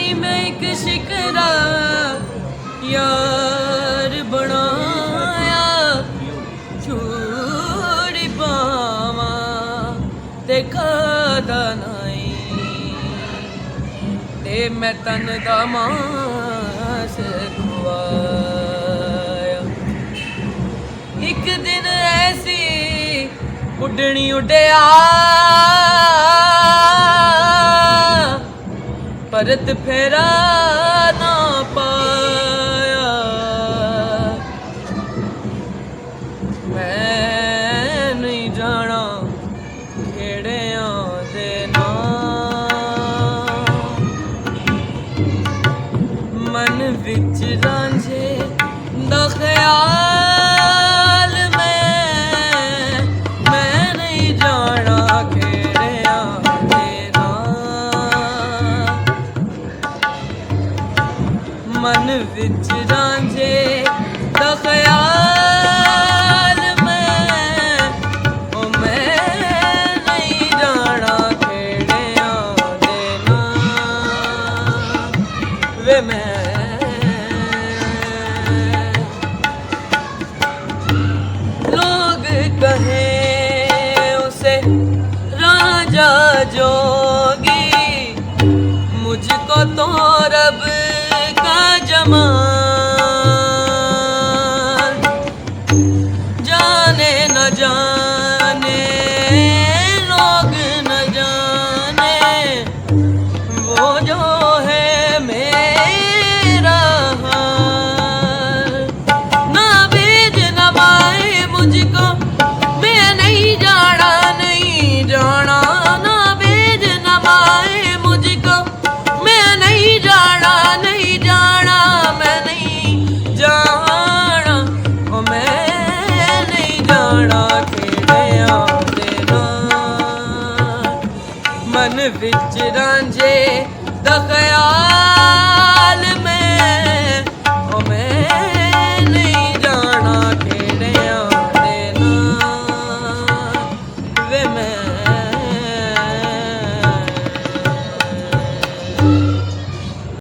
ਨੀ ਮੈਂ ਇੱਕ ਸ਼ਿਕਰਾ ਯਾਰ ਬਣਾਇਆ, ਛੂੜੀ ਪਾਵਾਂ ਤੇ ਖਾਦਾ ਨਹੀਂ, ਤੇ ਮੈਂ ਤਨ ਦਾ ਮਾਸ ਖਵਾਇਆ। ਇੱਕ ਦਿਨ ਐਸੀ ਉੱਡਣੀ ਉੱਡਿਆ, परत फेरा ना पाया। मैं नहीं जाना खेड़ियां दे नाम, मन विच रांझे दा ख्याल मैं नहीं जाना खेड़ियां दे नाम। मन विच रांझे दा ख्याल मैं नहीं जाना खेड़ियां दे नाम। वे मैं लोग कहे उसे राजा जोगी, मुझको तो रब जमाल जाने न जाने, लोग न जाने वो जो है मेरा हाल। ना भेज न माए मुझको, मैं नहीं जाना नहीं जाना। ना भेज न माए मुझको, मैं नहीं जाना नहीं जाना। मैं नहीं जाना, ओ मैं नहीं जाना खेड़ियां दे नाल। मन विच रांझे दा ख्याल